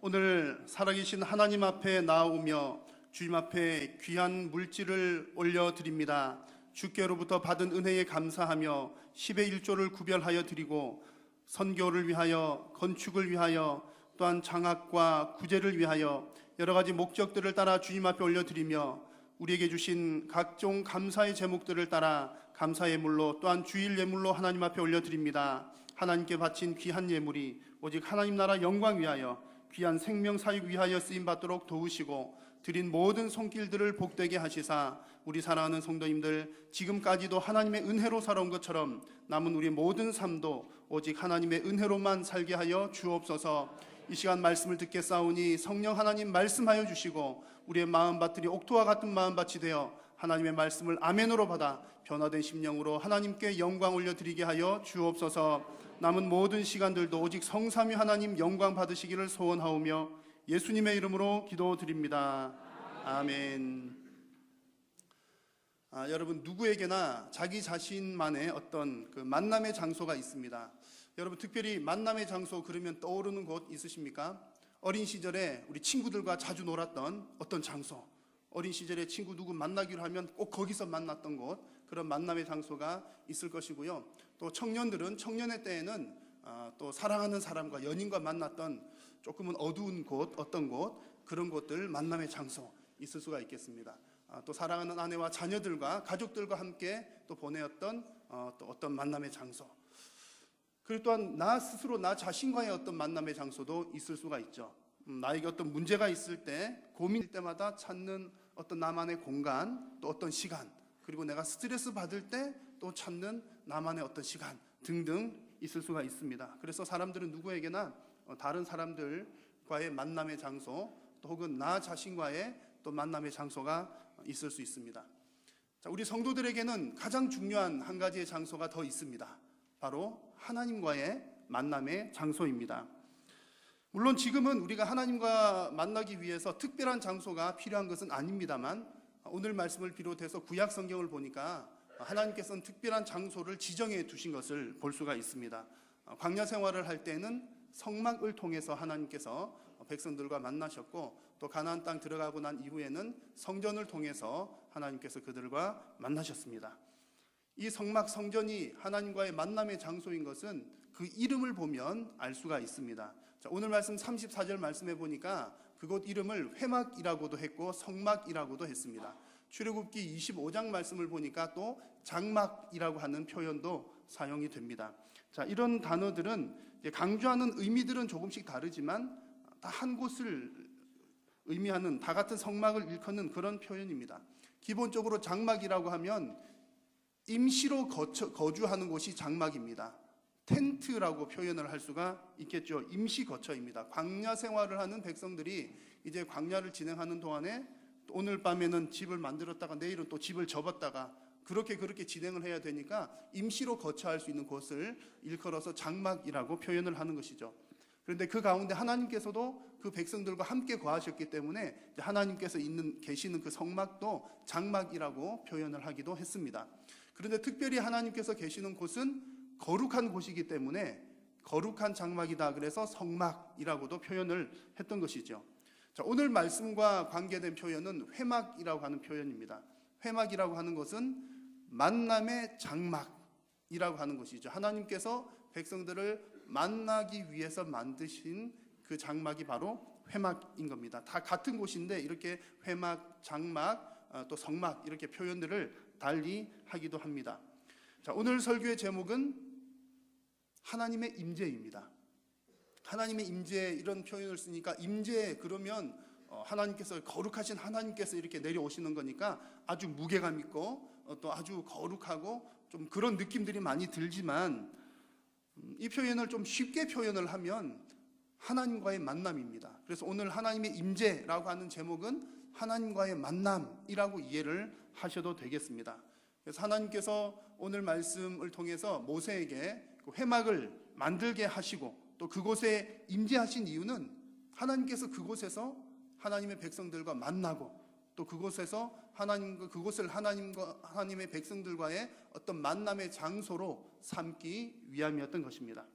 오늘 살아계신 하나님 앞에 나아오며 주님 앞에 귀한 물질을 올려드립니다. 주께로부터 받은 은혜에 감사하며 10의 1조를 구별하여 드리고 선교를 위하여, 건축을 위하여, 또한 장학과 구제를 위하여 여러 가지 목적들을 따라 주님 앞에 올려드리며 우리에게 주신 각종 감사의 제목들을 따라 감사의 예물로, 또한 주일 예물로 하나님 앞에 올려드립니다. 하나님께 바친 귀한 예물이 오직 하나님 나라 영광 위하여, 귀한 생명 사육 위하여 쓰임받도록 도우시고 드린 모든 손길들을 복되게 하시사 우리 사랑하는 성도님들 지금까지도 하나님의 은혜로 살아온 것처럼 남은 우리 모든 삶도 오직 하나님의 은혜로만 살게 하여 주옵소서. 이 시간 말씀을 듣겠사오니 성령 하나님 말씀하여 주시고 우리의 마음밭들이 옥토와 같은 마음밭이 되어 하나님의 말씀을 아멘으로 받아 변화된 심령으로 하나님께 영광 올려드리게 하여 주옵소서. 남은 모든 시간들도 오직 성삼위 하나님 영광 받으시기를 소원하오며 예수님의 이름으로 기도드립니다. 아멘. 여러분, 누구에게나 자기 자신만의 어떤 그 만남의 장소가 있습니다. 여러분, 특별히 만남의 장소 그러면 떠오르는 곳 있으십니까? 어린 시절에 우리 친구들과 자주 놀았던 어떤 장소, 어린 시절에 친구 누구 만나기로 하면 꼭 거기서 만났던 곳, 그런 만남의 장소가 있을 것이고요. 또 청년들은 청년의 때에는 또 사랑하는 사람과 연인과 만났던 조금은 어두운 곳, 어떤 곳, 그런 곳들 만남의 장소 있을 수가 있겠습니다. 또 사랑하는 아내와 자녀들과 가족들과 함께 또 보내었던 또 어떤 만남의 장소, 그리고 또한 나 스스로 나 자신과의 어떤 만남의 장소도 있을 수가 있죠. 나에게 어떤 문제가 있을 때, 고민일 때마다 찾는 어떤 나만의 공간, 또 어떤 시간, 그리고 내가 스트레스 받을 때 또 찾는 나만의 어떤 시간 등등 있을 수가 있습니다. 그래서 사람들은 누구에게나 다른 사람들과의 만남의 장소, 또 혹은 나 자신과의 또 만남의 장소가 있을 수 있습니다. 자, 우리 성도들에게는 가장 중요한 한 가지의 장소가 더 있습니다. 바로 하나님과의 만남의 장소입니다. 물론 지금은 우리가 하나님과 만나기 위해서 특별한 장소가 필요한 것은 아닙니다만, 오늘 말씀을 비롯해서 구약 성경을 보니까 하나님께서는 특별한 장소를 지정해 두신 것을 볼 수가 있습니다. 광야 생활을 할 때는 성막을 통해서 하나님께서 백성들과 만나셨고, 또 가나안 땅 들어가고 난 이후에는 성전을 통해서 하나님께서 그들과 만나셨습니다. 이 성막, 성전이 하나님과의 만남의 장소인 것은 그 이름을 보면 알 수가 있습니다. 자, 오늘 말씀 34절 말씀해 보니까 그곳 이름을 회막이라고도 했고 성막이라고도 했습니다. 출애굽기 25장 말씀을 보니까 또 장막이라고 하는 표현도 사용이 됩니다. 자, 이런 단어들은 강조하는 의미들은 조금씩 다르지만 다 한 곳을 의미하는, 다 같은 성막을 일컫는 그런 표현입니다. 기본적으로 장막이라고 하면 임시로 거주하는 곳이 장막입니다. 텐트라고 표현을 할 수가 있겠죠. 임시 거처입니다. 광야 생활을 하는 백성들이 이제 광야를 진행하는 동안에 오늘 밤에는 집을 만들었다가 내일은 또 집을 접었다가 그렇게 진행을 해야 되니까 임시로 거처할 수 있는 곳을 일컬어서 장막이라고 표현을 하는 것이죠. 그런데 그 가운데 하나님께서도 그 백성들과 함께 거하셨기 때문에 하나님께서 계시는 그 성막도 장막이라고 표현을 하기도 했습니다. 그런데 특별히 하나님께서 계시는 곳은 거룩한 곳이기 때문에 거룩한 장막이다, 그래서 성막이라고도 표현을 했던 것이죠. 자, 오늘 말씀과 관계된 표현은 회막이라고 하는 표현입니다. 회막이라고 하는 것은 만남의 장막이라고 하는 것이죠. 하나님께서 백성들을 만나기 위해서 만드신 그 장막이 바로 회막인 겁니다. 다 같은 곳인데 이렇게 회막, 장막, 또 성막 이렇게 표현들을 달리 하기도 합니다. 자, 오늘 설교의 제목은 하나님의 임재입니다. 하나님의 임재, 이런 표현을 쓰니까 임재 그러면 하나님께서, 거룩하신 하나님께서 이렇게 내려오시는 거니까 아주 무게감 있고 또 아주 거룩하고 좀 그런 느낌들이 많이 들지만, 이 표현을 좀 쉽게 표현을 하면 하나님과의 만남입니다. 그래서 오늘 하나님의 임재라고 하는 제목은 하나님과의 만남이라고 이해를 하셔도 되겠습니다. 그래서 하나님께서 오늘 말씀을 통해서 모세에게 회막을 만들게 하시고 또 그곳에 임재하신 이유는 하나님께서 그곳에서 하나님의 백성들과 만나고 또 그곳에서 그곳을 하나님의 백성들과의 어떤 만남의 장소로 삼기 위함이었던 것입니다.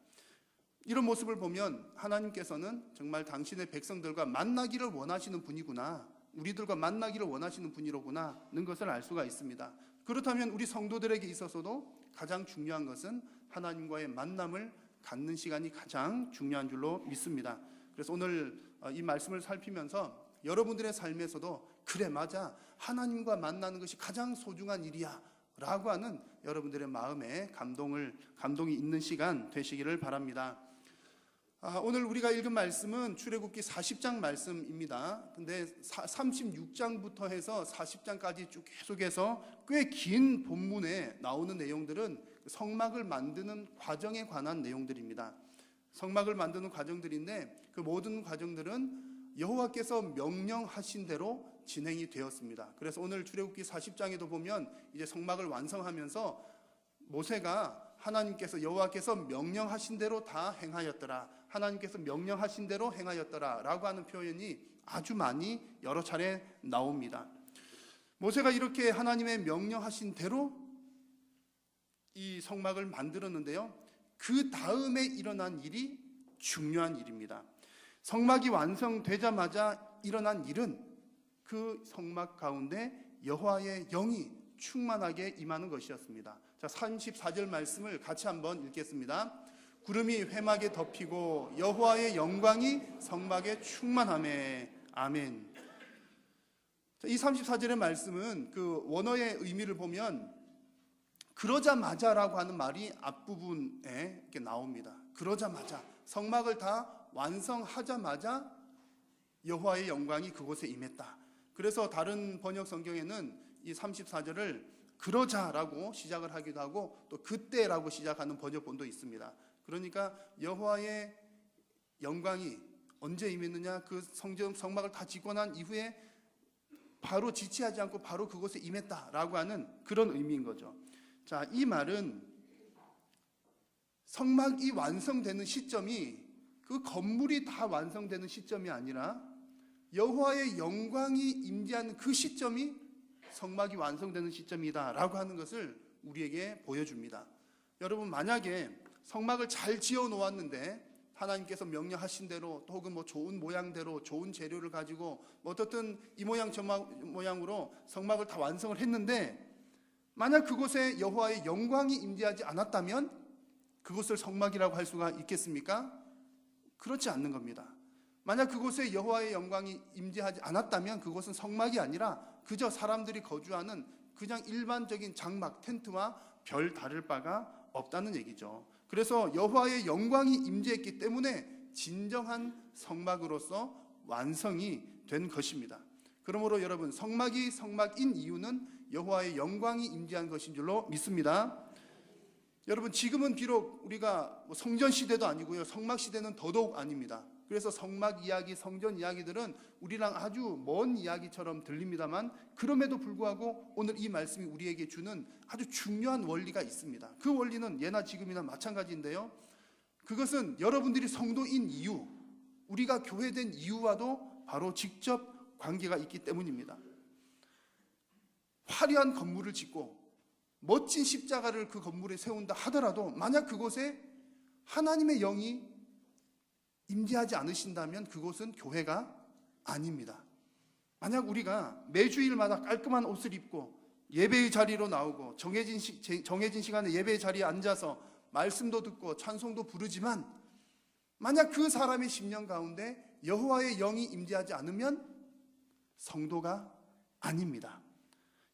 이런 모습을 보면 하나님께서는 정말 당신의 백성들과 만나기를 원하시는 분이구나, 우리들과 만나기를 원하시는 분이로구나 는 것을 알 수가 있습니다. 그렇다면 우리 성도들에게 있어서도 가장 중요한 것은 하나님과의 만남을 갖는 시간이 가장 중요한 줄로 믿습니다. 그래서 오늘 이 말씀을 살피면서 여러분들의 삶에서도 그래 맞아, 하나님과 만나는 것이 가장 소중한 일이야 라고 하는 여러분들의 마음에 감동이 있는 시간 되시기를 바랍니다. 오늘 우리가 읽은 말씀은 출애굽기 40장 말씀입니다. 근데 36장부터 해서 40장까지 쭉 계속해서 꽤 긴 본문에 나오는 내용들은 성막을 만드는 과정에 관한 내용들입니다. 성막을 만드는 과정들인데 그 모든 과정들은 여호와께서 명령하신 대로 진행이 되었습니다. 그래서 오늘 출애굽기 40장에도 보면 이제 성막을 완성하면서 모세가 하나님께서 여호와께서 명령하신 대로 다 행하였더라, 하나님께서 명령하신 대로 행하였더라 라고 하는 표현이 아주 많이 여러 차례 나옵니다. 모세가 이렇게 하나님의 명령하신 대로 이 성막을 만들었는데요, 그 다음에 일어난 일이 중요한 일입니다. 성막이 완성되자마자 일어난 일은 그 성막 가운데 여호와의 영이 충만하게 임하는 것이었습니다. 자, 34절 말씀을 같이 한번 읽겠습니다. 구름이 회막에 덮이고 여호와의 영광이 성막에 충만하매. 아멘. 자, 이 34절의 말씀은 그 원어의 의미를 보면 그러자마자라고 하는 말이 앞부분에 이렇게 나옵니다. 그러자마자, 성막을 다 완성하자마자 여호와의 영광이 그곳에 임했다. 그래서 다른 번역 성경에는 이 34절을 그러자라고 시작을 하기도 하고 또 그때라고 시작하는 번역본도 있습니다. 그러니까 여호와의 영광이 언제 임했느냐, 그 성막을 다 짓고 난 이후에 바로 지체하지 않고 바로 그곳에 임했다라고 하는 그런 의미인 거죠. 자, 이 말은 성막이 완성되는 시점이 그 건물이 다 완성되는 시점이 아니라 여호와의 영광이 임재하는 그 시점이 성막이 완성되는 시점이다 라고 하는 것을 우리에게 보여줍니다. 여러분, 만약에 성막을 잘 지어 놓았는데 하나님께서 명령하신 대로 또 혹은 좋은 모양대로 좋은 재료를 가지고 어떻든 이 모양 저 모양으로 성막을 다 완성을 했는데 만약 그곳에 여호와의 영광이 임재하지 않았다면 그곳을 성막이라고 할 수가 있겠습니까? 그렇지 않는 겁니다. 만약 그곳에 여호와의 영광이 임재하지 않았다면 그곳은 성막이 아니라 그저 사람들이 거주하는 그냥 일반적인 장막, 텐트와 별 다를 바가 없다는 얘기죠. 그래서 여호와의 영광이 임재했기 때문에 진정한 성막으로서 완성이 된 것입니다. 그러므로 여러분, 성막이 성막인 이유는 여호와의 영광이 임재한 것인 줄로 믿습니다. 여러분, 지금은 비록 우리가 성전 시대도 아니고요, 성막 시대는 더더욱 아닙니다. 그래서 성막 이야기, 성전 이야기들은 우리랑 아주 먼 이야기처럼 들립니다만 그럼에도 불구하고 오늘 이 말씀이 우리에게 주는 아주 중요한 원리가 있습니다. 그 원리는 예나 지금이나 마찬가지인데요, 그것은 여러분들이 성도인 이유, 우리가 교회된 이유와도 바로 직접 관계가 있기 때문입니다. 화려한 건물을 짓고 멋진 십자가를 그 건물에 세운다 하더라도 만약 그곳에 하나님의 영이 임재하지 않으신다면 그곳은 교회가 아닙니다. 만약 우리가 매주일마다 깔끔한 옷을 입고 예배의 자리로 나오고 정해진 시간에 예배의 자리에 앉아서 말씀도 듣고 찬송도 부르지만 만약 그 사람의 심령 가운데 여호와의 영이 임재하지 않으면 성도가 아닙니다.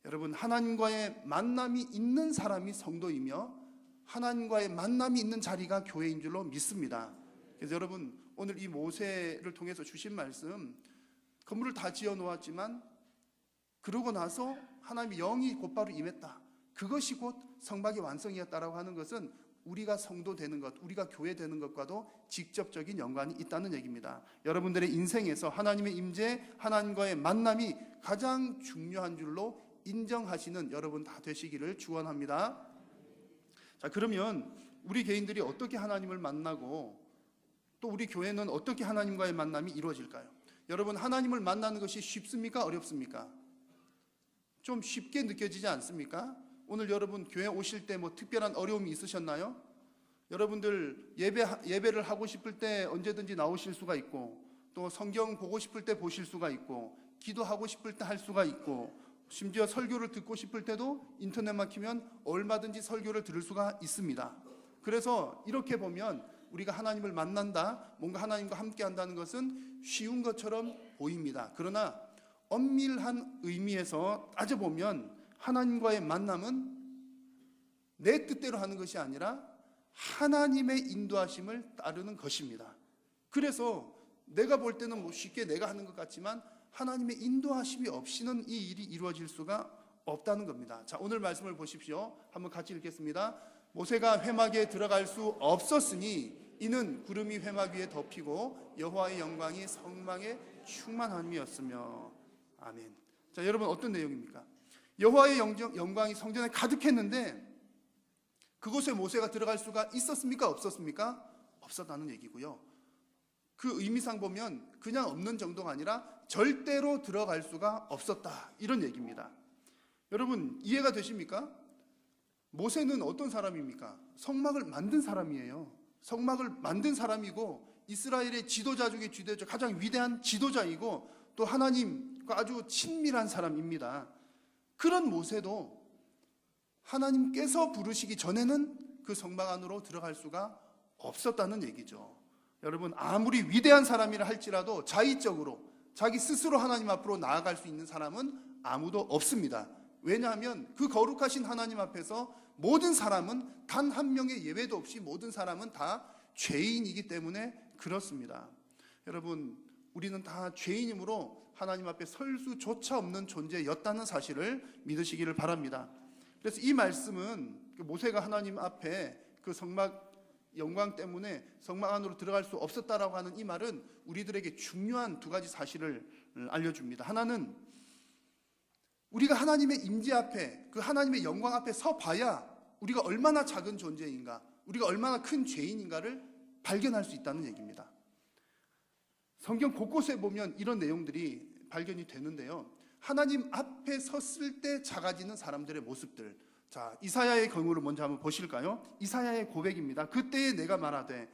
여러분, 하나님과의 만남이 있는 사람이 성도이며 하나님과의 만남이 있는 자리가 교회인 줄로 믿습니다. 그래서 여러분, 오늘 이 모세를 통해서 주신 말씀, 건물을 다 지어 놓았지만 그러고 나서 하나님의 영이 곧바로 임했다, 그것이 곧 성막의 완성이었다라고 하는 것은 우리가 성도 되는 것, 우리가 교회 되는 것과도 직접적인 연관이 있다는 얘기입니다. 여러분들의 인생에서 하나님의 임재, 하나님과의 만남이 가장 중요한 줄로 인정하시는 여러분 다 되시기를 축원합니다. 자, 그러면 우리 개인들이 어떻게 하나님을 만나고 또 우리 교회는 어떻게 하나님과의 만남이 이루어질까요? 여러분, 하나님을 만나는 것이 쉽습니까? 어렵습니까? 좀 쉽게 느껴지지 않습니까? 오늘 여러분 교회 오실 때 특별한 어려움이 있으셨나요? 여러분들 예배를 하고 싶을 때 언제든지 나오실 수가 있고, 또 성경 보고 싶을 때 보실 수가 있고, 기도하고 싶을 때 할 수가 있고, 심지어 설교를 듣고 싶을 때도 인터넷만 키면 얼마든지 설교를 들을 수가 있습니다. 그래서 이렇게 보면 우리가 하나님을 만난다, 뭔가 하나님과 함께 한다는 것은 쉬운 것처럼 보입니다. 그러나 엄밀한 의미에서 따져보면 하나님과의 만남은 내 뜻대로 하는 것이 아니라 하나님의 인도하심을 따르는 것입니다. 그래서 내가 볼 때는 뭐 쉽게 내가 하는 것 같지만 하나님의 인도하심이 없이는 이 일이 이루어질 수가 없다는 겁니다. 자, 오늘 말씀을 보십시오. 한번 같이 읽겠습니다. 모세가 회막에 들어갈 수 없었으니 이는 구름이 회막 위에 덮이고 여호와의 영광이 성막에 충만함이었으며. 아멘. 자, 여러분 어떤 내용입니까? 여호와의 영광이 성전에 가득했는데 그곳에 모세가 들어갈 수가 있었습니까? 없었습니까? 없었다는 얘기고요. 그 의미상 보면 그냥 없는 정도가 아니라 절대로 들어갈 수가 없었다, 이런 얘기입니다. 여러분 이해가 되십니까? 모세는 어떤 사람입니까? 성막을 만든 사람이에요. 성막을 만든 사람이고 이스라엘의 지도자 중에 가장 위대한 지도자이고 또 하나님과 아주 친밀한 사람입니다. 그런 모세도 하나님께서 부르시기 전에는 그 성막 안으로 들어갈 수가 없었다는 얘기죠. 여러분 아무리 위대한 사람이라 할지라도 자의적으로 자기 스스로 하나님 앞으로 나아갈 수 있는 사람은 아무도 없습니다. 왜냐하면 그 거룩하신 하나님 앞에서 모든 사람은 단 한 명의 예외도 없이 모든 사람은 다 죄인이기 때문에 그렇습니다. 여러분 우리는 다 죄인이므로 하나님 앞에 설 수조차 없는 존재였다는 사실을 믿으시기를 바랍니다. 그래서 이 말씀은 모세가 하나님 앞에 그 성막 영광 때문에 성막 안으로 들어갈 수 없었다라고 하는 이 말은 우리들에게 중요한 두 가지 사실을 알려줍니다. 하나는 우리가 하나님의 임재 앞에, 그 하나님의 영광 앞에 서 봐야 우리가 얼마나 작은 존재인가, 우리가 얼마나 큰 죄인인가를 발견할 수 있다는 얘기입니다. 성경 곳곳에 보면 이런 내용들이 발견이 되는데요. 하나님 앞에 섰을 때 작아지는 사람들의 모습들. 자, 이사야의 경우를 먼저 한번 보실까요? 이사야의 고백입니다. 그때에 내가 말하되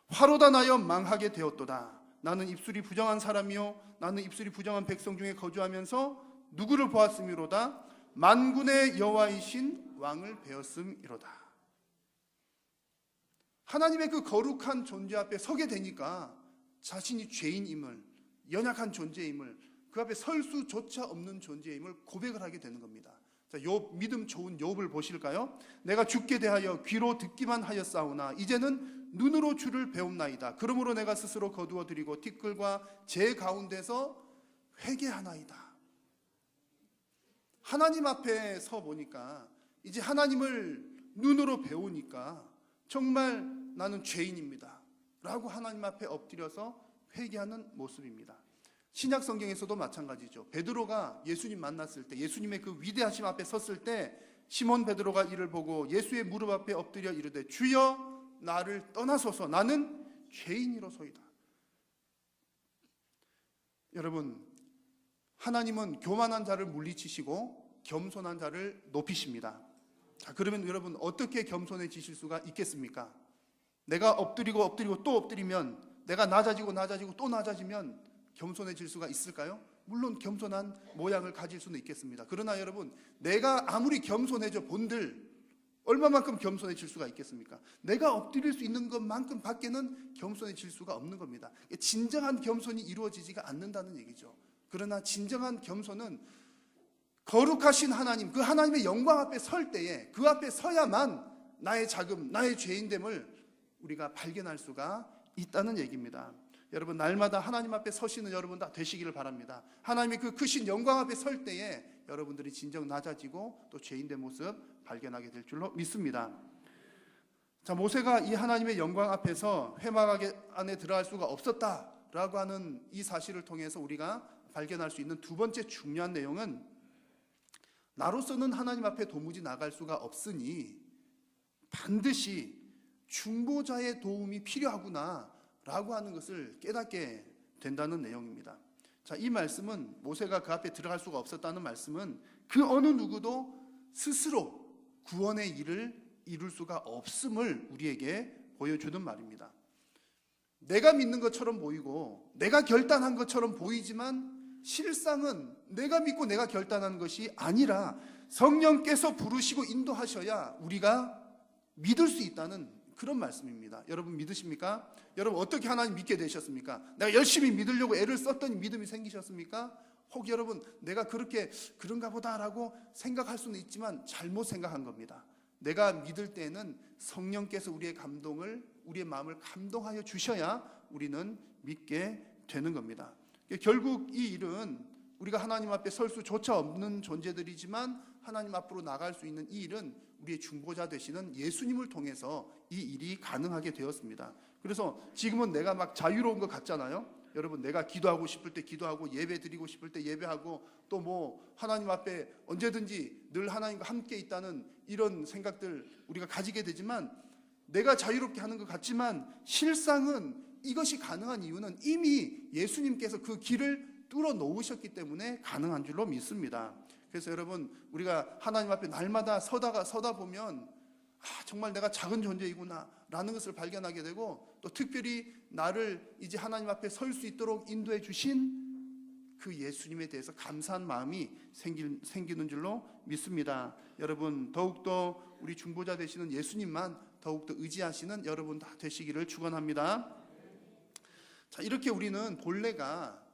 화로다 나여 망하게 되었도다. 나는 입술이 부정한 사람이요 나는 입술이 부정한 백성 중에 거주하면서 누구를 보았음이로다. 만군의 여호와이신 왕을 배웠음이로다. 하나님의 그 거룩한 존재 앞에 서게 되니까 자신이 죄인임을, 연약한 존재임을, 그 앞에 설 수조차 없는 존재임을 고백을 하게 되는 겁니다. 자, 욥, 믿음 좋은 욥을 보실까요? 내가 주께 대하여 귀로 듣기만 하였사오나 이제는 눈으로 주를 배움나이다. 그러므로 내가 스스로 거두어 드리고 티끌과 제 가운데서 회개하나이다. 하나님 앞에 서 보니까 이제 하나님을 눈으로 배우니까 정말 나는 죄인입니다 라고 하나님 앞에 엎드려서 회개하는 모습입니다. 신약 성경에서도 마찬가지죠. 베드로가 예수님 만났을 때, 예수님의 그 위대하심 앞에 섰을 때 시몬 베드로가 이를 보고 예수의 무릎 앞에 엎드려 이르되 주여 나를 떠나소서 나는 죄인이로소이다. 여러분 하나님은 교만한 자를 물리치시고 겸손한 자를 높이십니다. 자, 그러면 여러분 어떻게 겸손해지실 수가 있겠습니까? 내가 엎드리고 또 엎드리면, 내가 낮아지고 또 낮아지면 겸손해질 수가 있을까요? 물론 겸손한 모양을 가질 수는 있겠습니다. 그러나 여러분 내가 아무리 겸손해져 본들 얼마만큼 겸손해질 수가 있겠습니까? 내가 엎드릴 수 있는 것만큼 밖에는 겸손해질 수가 없는 겁니다. 진정한 겸손이 이루어지지가 않는다는 얘기죠. 그러나 진정한 겸손은 거룩하신 하나님, 그 하나님의 영광 앞에 설 때에 그 앞에 서야만 나의 자금, 나의 죄인됨을 우리가 발견할 수가 있다는 얘기입니다. 여러분 날마다 하나님 앞에 서시는 여러분 다 되시기를 바랍니다. 하나님의 그 크신 영광 앞에 설 때에 여러분들이 진정 낮아지고 또 죄인된 모습 발견하게 될 줄로 믿습니다. 자, 모세가 이 하나님의 영광 앞에서 회막 안에 들어갈 수가 없었다라고 하는 이 사실을 통해서 우리가 발견할 수 있는 두 번째 중요한 내용은 나로서는 하나님 앞에 도무지 나갈 수가 없으니 반드시 중보자의 도움이 필요하구나 라고 하는 것을 깨닫게 된다는 내용입니다. 자, 이 말씀은 모세가 그 앞에 들어갈 수가 없었다는 말씀은 그 어느 누구도 스스로 구원의 일을 이룰 수가 없음을 우리에게 보여주는 말입니다. 내가 믿는 것처럼 보이고 내가 결단한 것처럼 보이지만 실상은 내가 믿고 내가 결단한 것이 아니라 성령께서 부르시고 인도하셔야 우리가 믿을 수 있다는 그런 말씀입니다. 여러분 믿으십니까? 여러분 어떻게 하나님 믿게 되셨습니까? 내가 열심히 믿으려고 애를 썼더니 믿음이 생기셨습니까? 혹 여러분 내가 그런가 보다라고 생각할 수는 있지만 잘못 생각한 겁니다. 내가 믿을 때는 성령께서 우리의 마음을 감동하여 주셔야 우리는 믿게 되는 겁니다. 결국 이 일은 우리가 하나님 앞에 설 수조차 없는 존재들이지만 하나님 앞으로 나갈 수 있는 이 일은 우리의 중보자 되시는 예수님을 통해서 이 일이 가능하게 되었습니다. 그래서 지금은 내가 막 자유로운 것 같잖아요. 여러분 내가 기도하고 싶을 때 기도하고 예배 드리고 싶을 때 예배하고 또 뭐 하나님 앞에 언제든지 늘 하나님과 함께 있다는 이런 생각들 우리가 가지게 되지만 내가 자유롭게 하는 것 같지만 실상은 이것이 가능한 이유는 이미 예수님께서 그 길을 뚫어 놓으셨기 때문에 가능한 줄로 믿습니다. 그래서 여러분 우리가 하나님 앞에 날마다 서다 보면 정말 내가 작은 존재이구나 라는 것을 발견하게 되고 또 특별히 나를 이제 하나님 앞에 설 수 있도록 인도해 주신 그 예수님에 대해서 감사한 마음이 생기는 줄로 믿습니다. 여러분 더욱더 우리 중보자 되시는 예수님만 더욱더 의지하시는 여러분 다 되시기를 축원합니다. 자, 이렇게 우리는 본래가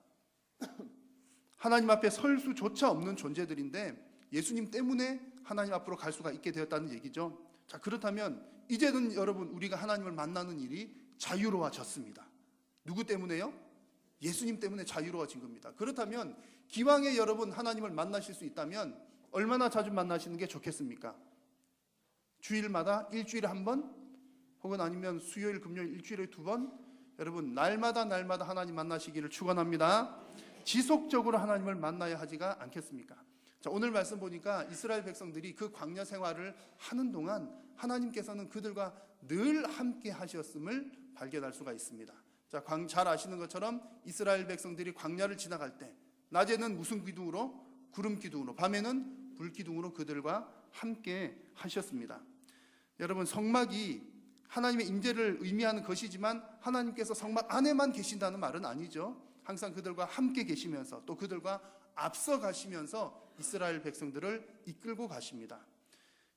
하나님 앞에 설 수조차 없는 존재들인데 예수님 때문에 하나님 앞으로 갈 수가 있게 되었다는 얘기죠. 자, 그렇다면 이제는 여러분 우리가 하나님을 만나는 일이 자유로워졌습니다. 누구 때문에요? 예수님 때문에 자유로워진 겁니다. 그렇다면 기왕에 여러분 하나님을 만나실 수 있다면 얼마나 자주 만나시는 게 좋겠습니까? 주일마다 일주일에 한 번 혹은 아니면 수요일 금요일 일주일에 2번 여러분 날마다 하나님 만나시기를 축원합니다. 지속적으로 하나님을 만나야 하지가 않겠습니까? 자, 오늘 말씀 보니까 이스라엘 백성들이 그 광야 생활을 하는 동안 하나님께서는 그들과 늘 함께 하셨음을 발견할 수가 있습니다. 자, 잘 아시는 것처럼 이스라엘 백성들이 광야를 지나갈 때 낮에는 무슨 기둥으로? 구름 기둥으로, 밤에는 불 기둥으로 그들과 함께 하셨습니다. 여러분 성막이 하나님의 임재를 의미하는 것이지만 하나님께서 성막 안에만 계신다는 말은 아니죠. 항상 그들과 함께 계시면서 또 그들과 앞서 가시면서 이스라엘 백성들을 이끌고 가십니다.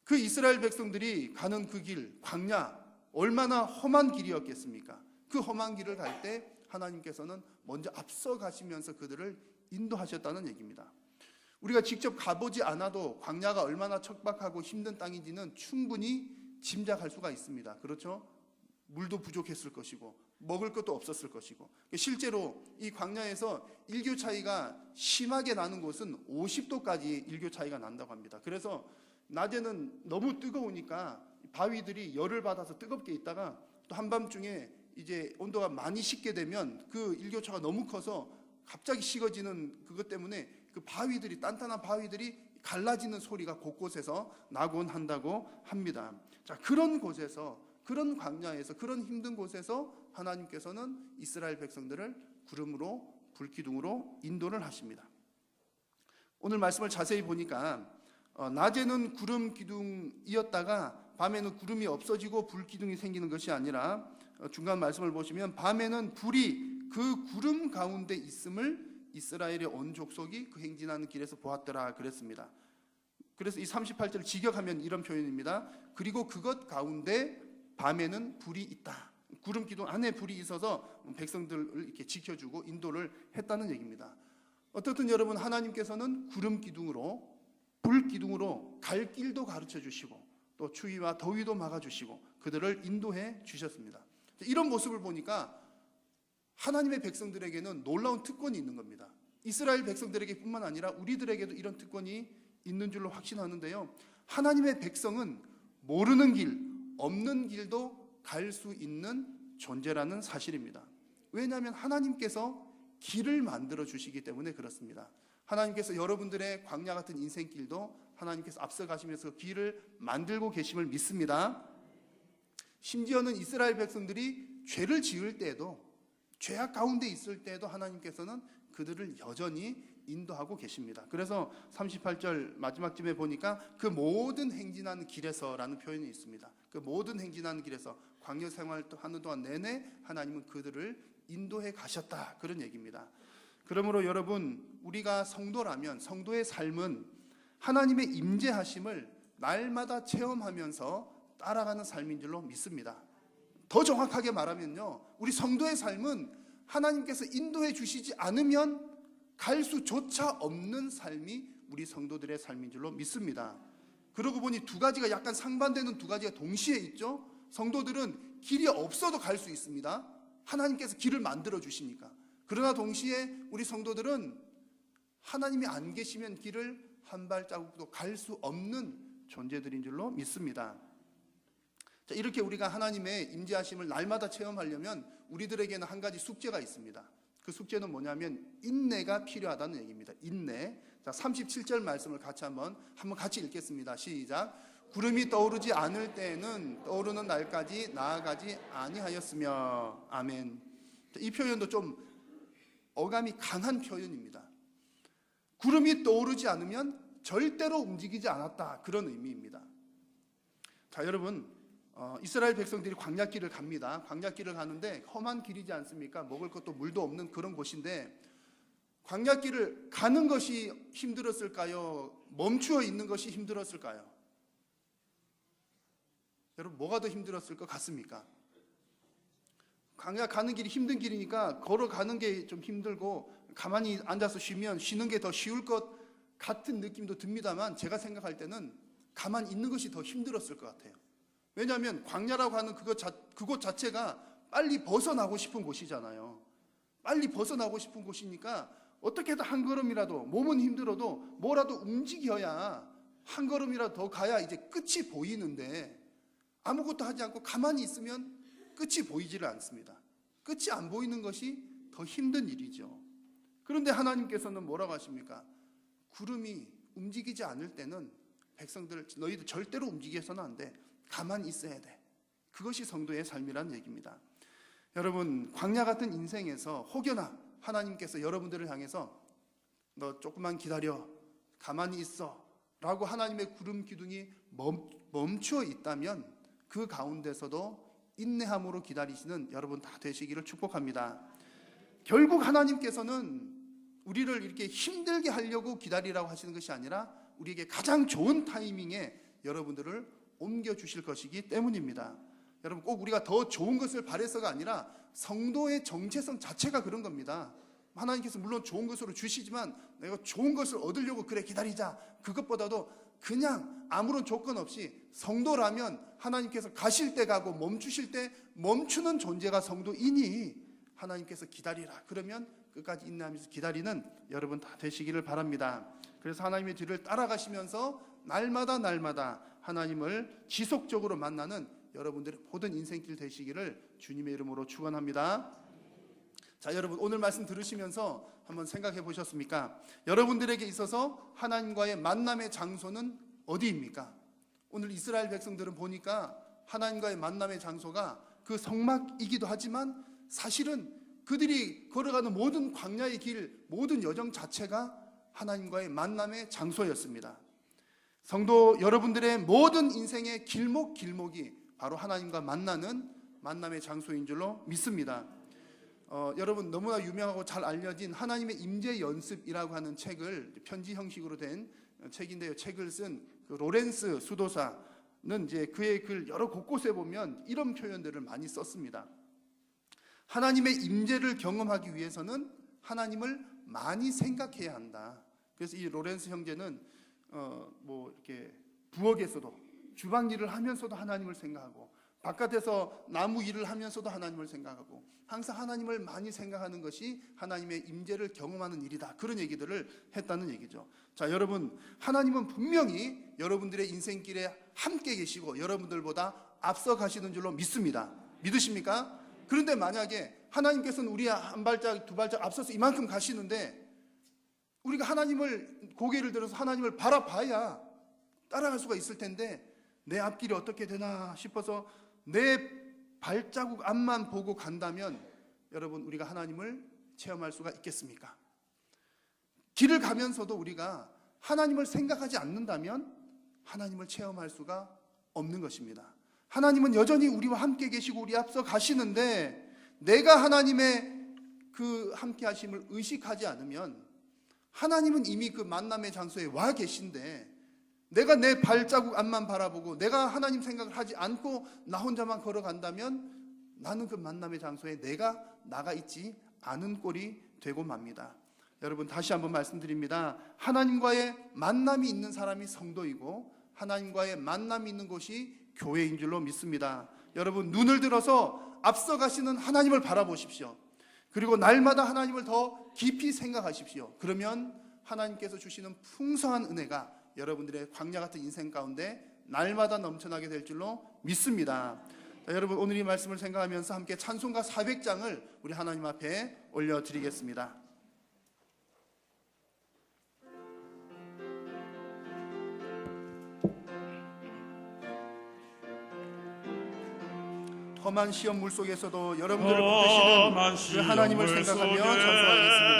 그 이스라엘 백성들이 가는 그 길, 광야, 얼마나 험한 길이었겠습니까? 그 험한 길을 갈 때 하나님께서는 먼저 앞서 가시면서 그들을 인도하셨다는 얘기입니다. 우리가 직접 가보지 않아도 광야가 얼마나 척박하고 힘든 땅인지는 충분히 짐작할 수가 있습니다. 그렇죠? 물도 부족했을 것이고 먹을 것도 없었을 것이고 실제로 이 광야에서 일교 차이가 심하게 나는 곳은 50도까지 일교 차이가 난다고 합니다. 그래서 낮에는 너무 뜨거우니까 바위들이 열을 받아서 뜨겁게 있다가 또 한밤중에 이제 온도가 많이 식게 되면 그 일교차가 너무 커서 갑자기 식어지는 그것 때문에 그 바위들이 단단한 바위들이 갈라지는 소리가 곳곳에서 나곤 한다고 합니다. 자, 그런 곳에서 그런 광야에서 그런 힘든 곳에서 하나님께서는 이스라엘 백성들을 구름으로 불기둥으로 인도를 하십니다. 오늘 말씀을 자세히 보니까 낮에는 구름 기둥이었다가 밤에는 구름이 없어지고 불 기둥이 생기는 것이 아니라 중간 말씀을 보시면 밤에는 불이 그 구름 가운데 있음을 이스라엘의 온 족속이 그 행진하는 길에서 보았더라 그랬습니다. 그래서 이 38절 직역하면 이런 표현입니다. 그리고 그것 가운데 밤에는 불이 있다. 구름 기둥 안에 불이 있어서 백성들을 이렇게 지켜주고 인도를 했다는 얘기입니다. 어떻든 여러분 하나님께서는 구름 기둥으로 불 기둥으로 갈 길도 가르쳐 주시고 또 추위와 더위도 막아 주시고 그들을 인도해 주셨습니다. 이런 모습을 보니까 하나님의 백성들에게는 놀라운 특권이 있는 겁니다. 이스라엘 백성들에게 뿐만 아니라 우리들에게도 이런 특권이 있는 줄로 확신하는데요. 하나님의 백성은 모르는 길, 없는 길도 갈 수 있는 존재라는 사실입니다. 왜냐하면 하나님께서 길을 만들어 주시기 때문에 그렇습니다. 하나님께서 여러분들의 광야 같은 인생길도 하나님께서 앞서 가시면서 길을 만들고 계심을 믿습니다. 심지어는 이스라엘 백성들이 죄를 지을 때에도 죄악 가운데 있을 때에도 하나님께서는 그들을 여전히 인도하고 계십니다. 그래서 38절 마지막쯤에 보니까 그 모든 행진하는 길에서라는 표현이 있습니다. 그 모든 행진하는 길에서 광야 생활하는 동안 내내 하나님은 그들을 인도해 가셨다, 그런 얘기입니다. 그러므로 여러분, 우리가 성도라면 성도의 삶은 하나님의 임재하심을 날마다 체험하면서 따라가는 삶인 줄로 믿습니다. 더 정확하게 말하면요, 우리 성도의 삶은 하나님께서 인도해 주시지 않으면 갈 수조차 없는 삶이 우리 성도들의 삶인 줄로 믿습니다. 그러고 보니 두 가지가 약간 상반되는 두 가지가 동시에 있죠. 성도들은 길이 없어도 갈 수 있습니다. 하나님께서 길을 만들어 주시니까. 그러나 동시에 우리 성도들은 하나님이 안 계시면 길을 한 발자국도 갈 수 없는 존재들인 줄로 믿습니다. 자, 이렇게 우리가 하나님의 임재하심을 날마다 체험하려면 우리들에게는 한 가지 숙제가 있습니다. 그 숙제는 뭐냐면 인내가 필요하다는 얘기입니다. 인내. 자, 37절 말씀을 한번 같이 읽겠습니다. 시작. 구름이 떠오르지 않을 때에는 떠오르는 날까지 나아가지 아니하였으며. 아멘. 자, 이 표현도 좀 어감이 강한 표현입니다. 구름이 떠오르지 않으면 절대로 움직이지 않았다, 그런 의미입니다. 자, 여러분, 이스라엘 백성들이 광야길을 갑니다. 광야길을 가는데 험한 길이지 않습니까? 먹을 것도 물도 없는 그런 곳인데 광야길을 가는 것이 힘들었을까요? 멈추어 있는 것이 힘들었을까요? 여러분, 뭐가 더 힘들었을 것 같습니까? 광야 가는 길이 힘든 길이니까 걸어가는 게 좀 힘들고 가만히 앉아서 쉬는 게 더 쉬울 것 같은 느낌도 듭니다만, 제가 생각할 때는 가만히 있는 것이 더 힘들었을 것 같아요. 왜냐하면 광야라고 하는 그곳 자체가 빨리 벗어나고 싶은 곳이잖아요. 빨리 벗어나고 싶은 곳이니까 어떻게든 한 걸음이라도, 몸은 힘들어도 뭐라도 움직여야 한 걸음이라도 더 가야 이제 끝이 보이는데, 아무것도 하지 않고 가만히 있으면 끝이 보이지를 않습니다. 끝이 안 보이는 것이 더 힘든 일이죠. 그런데 하나님께서는 뭐라고 하십니까? 구름이 움직이지 않을 때는 백성들, 너희들 절대로 움직여서는 안 돼. 가만히 있어야 돼. 그것이 성도의 삶이라는 얘기입니다. 여러분, 광야 같은 인생에서 혹여나 하나님께서 여러분들을 향해서 너 조금만 기다려, 가만히 있어 라고 하나님의 구름 기둥이 멈추어 있다면 그 가운데서도 인내함으로 기다리시는 여러분 다 되시기를 축복합니다. 결국 하나님께서는 우리를 이렇게 힘들게 하려고 기다리라고 하시는 것이 아니라 우리에게 가장 좋은 타이밍에 여러분들을 옮겨주실 것이기 때문입니다. 여러분, 꼭 우리가 더 좋은 것을 바래서가 아니라 성도의 정체성 자체가 그런 겁니다. 하나님께서 물론 좋은 것으로 주시지만 내가 좋은 것을 얻으려고 그래 기다리자, 그것보다도 그냥 아무런 조건 없이 성도라면 하나님께서 가실 때 가고 멈추실 때 멈추는 존재가 성도이니 하나님께서 기다리라, 그러면 끝까지 인내하면서 기다리는 여러분 다 되시기를 바랍니다. 그래서 하나님의 뒤를 따라가시면서 날마다 하나님을 지속적으로 만나는 여러분들의 모든 인생길 되시기를 주님의 이름으로 축원합니다. 자, 여러분, 오늘 말씀 들으시면서 한번 생각해 보셨습니까? 여러분들에게 있어서 하나님과의 만남의 장소는 어디입니까? 오늘 이스라엘 백성들은 보니까 하나님과의 만남의 장소가 그 성막이기도 하지만 사실은 그들이 걸어가는 모든 광야의 길, 모든 여정 자체가 하나님과의 만남의 장소였습니다. 성도 여러분들의 모든 인생의 길목이 바로 하나님과 만나는 만남의 장소인 줄로 믿습니다. 여러분, 너무나 유명하고 잘 알려진 하나님의 임재 연습이라고 하는 책을, 편지 형식으로 된 책인데요, 책을 쓴 그 로렌스 수도사는 이제 그의 글 여러 곳곳에 보면 이런 표현들을 많이 썼습니다. 하나님의 임재를 경험하기 위해서는 하나님을 많이 생각해야 한다. 그래서 이 로렌스 형제는 이렇게 부엌에서도, 주방 일을 하면서도 하나님을 생각하고, 바깥에서 나무 일을 하면서도 하나님을 생각하고, 항상 하나님을 많이 생각하는 것이 하나님의 임재를 경험하는 일이다, 그런 얘기들을 했다는 얘기죠. 자, 여러분, 하나님은 분명히 여러분들의 인생길에 함께 계시고 여러분들보다 앞서 가시는 줄로 믿습니다. 믿으십니까? 그런데 만약에 하나님께서는 우리 한 발짝 두 발짝 앞서서 이만큼 가시는데 우리가 하나님을, 고개를 들어서 하나님을 바라봐야 따라갈 수가 있을 텐데 내 앞길이 어떻게 되나 싶어서 내 발자국 앞만 보고 간다면 여러분, 우리가 하나님을 체험할 수가 있겠습니까? 길을 가면서도 우리가 하나님을 생각하지 않는다면 하나님을 체험할 수가 없는 것입니다. 하나님은 여전히 우리와 함께 계시고 우리 앞서 가시는데 내가 하나님의 그 함께 하심을 의식하지 않으면 하나님은 이미 그 만남의 장소에 와 계신데 내가 내 발자국 앞만 바라보고 내가 하나님 생각을 하지 않고 나 혼자만 걸어간다면 나는 그 만남의 장소에 내가 나가 있지 않은 꼴이 되고 맙니다. 여러분, 다시 한번 말씀드립니다. 하나님과의 만남이 있는 사람이 성도이고 하나님과의 만남이 있는 곳이 교회인 줄로 믿습니다. 여러분, 눈을 들어서 앞서 가시는 하나님을 바라보십시오. 그리고 날마다 하나님을 더 깊이 생각하십시오. 그러면 하나님께서 주시는 풍성한 은혜가 여러분들의 광야 같은 인생 가운데 날마다 넘쳐나게 될 줄로 믿습니다. 자, 여러분, 오늘 이 말씀을 생각하면서 함께 찬송가 400장을 우리 하나님 앞에 올려드리겠습니다. 험한 시험 물속에서도 여러분들을 붙드시는 그 하나님을 생각하며 찬송하겠습니다.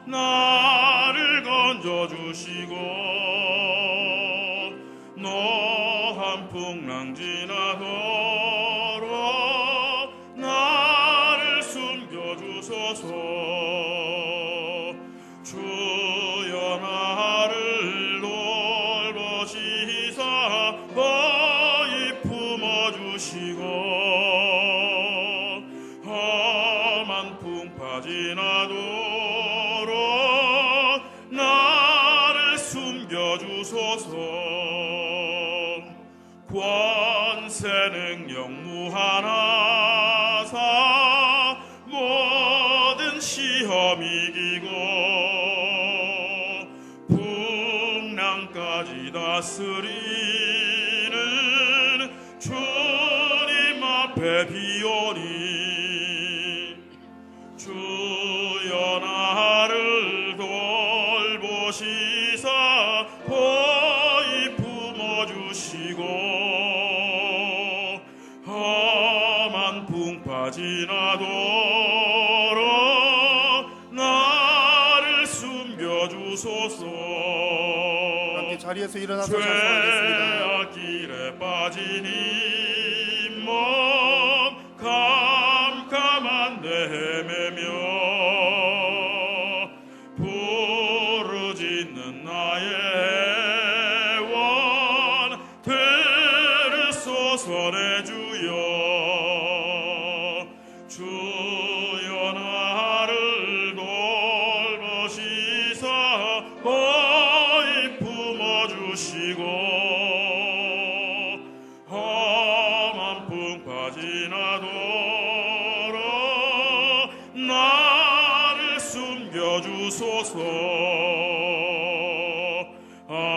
나를 건져주시고 노한 풍랑 지나도록 나를 숨겨주소서. 주여 나를 돌보시사 거의 품어주시고 험한 풍파 지나도록 나를 숨겨주소서. 권세 능력 무한하사 모든 시험 이기고 풍랑까지 다스리는 주님 앞에 비오니 주여 나를 돌보시사 거의 품어주시고 험한 풍파 지나도록 나를 숨겨주소서. 함께 자리에서 일어나서 찬송하겠습니다. 죄악길에 빠진 잇몸 캄캄한 데 헤매며 부르짖는 나의 애원 들으소서 내 주여. 주여 나를 돌보시사 거의 품어주시고 험한 풍파 지나도록 나를 숨겨주소서. 아멘.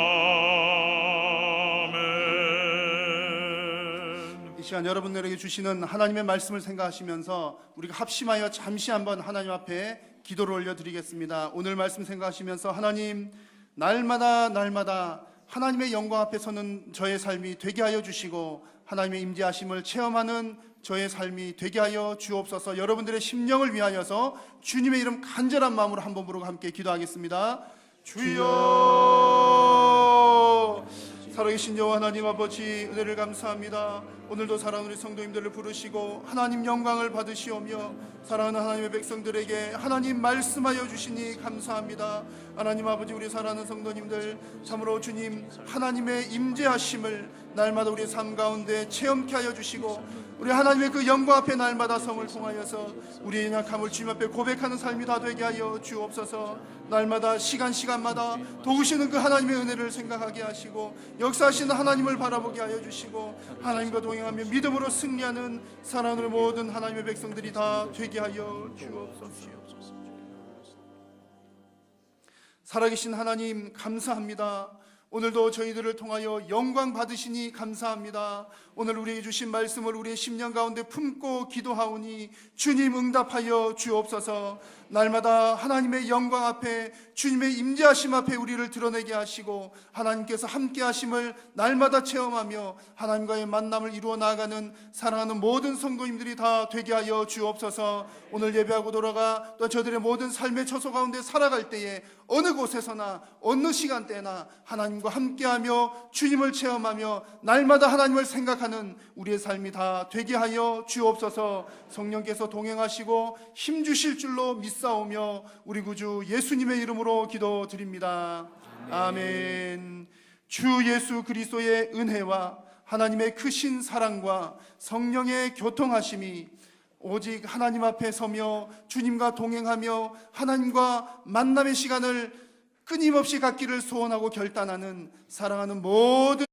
이 시간 여러분들에게 주시는 하나님의 말씀을 생각하시면서 우리가 합심하여 잠시 한번 하나님 앞에 기도를 올려드리겠습니다. 오늘 말씀 생각하시면서 하나님, 날마다 하나님의 영광 앞에 서는 저의 삶이 되게 하여 주시고 하나님의 임재하심을 체험하는 저의 삶이 되게 하여 주옵소서. 여러분들의 심령을 위하여서 주님의 이름 간절한 마음으로 한번 부르고 함께 기도하겠습니다. 주여, 살아계신 여호와 하나님 아버지, 은혜를 감사합니다. 오늘도 사랑하는 우리 성도님들을 부르시고 하나님 영광을 받으시오며 사랑하는 하나님의 백성들에게 하나님 말씀하여 주시니 감사합니다. 하나님 아버지, 우리 사랑하는 성도님들 참으로 주님 하나님의 임재하심을 날마다 우리 삶 가운데 체험케 하여 주시고 우리 하나님의 그 영광 앞에 날마다 성을 통하여서 우리의 연약함을 주님 앞에 고백하는 삶이 다 되게 하여 주옵소서. 날마다 시간마다 도우시는 그 하나님의 은혜를 생각하게 하시고 역사하시는 하나님을 바라보게 하여 주시고 하나님과 동행하며 믿음으로 승리하는 사랑하는 모든 하나님의 백성들이 다 되게 하여 주옵소서. 살아계신 하나님 감사합니다. 오늘도 저희들을 통하여 영광 받으시니 감사합니다. 오늘 우리에게 주신 말씀을 우리의 심령 가운데 품고 기도하오니 주님 응답하여 주옵소서. 날마다 하나님의 영광 앞에, 주님의 임재하심 앞에 우리를 드러내게 하시고 하나님께서 함께 하심을 날마다 체험하며 하나님과의 만남을 이루어 나아가는 사랑하는 모든 성도님들이 다 되게 하여 주옵소서. 오늘 예배하고 돌아가 또 저들의 모든 삶의 처소 가운데 살아갈 때에 어느 곳에서나 어느 시간대나 하나님과 함께하며 주님을 체험하며 날마다 하나님을 생각하는 우리의 삶이 다 되게 하여 주옵소서. 성령께서 동행하시고 힘주실 줄로 믿사오며 우리 구주 예수님의 이름으로 기도드립니다. 아멘. 주 예수 그리스도의 은혜와 하나님의 크신 사랑과 성령의 교통하심이 오직 하나님 앞에 서며 주님과 동행하며 하나님과 만남의 시간을 끊임없이 갖기를 소원하고 결단하는 사랑하는 모든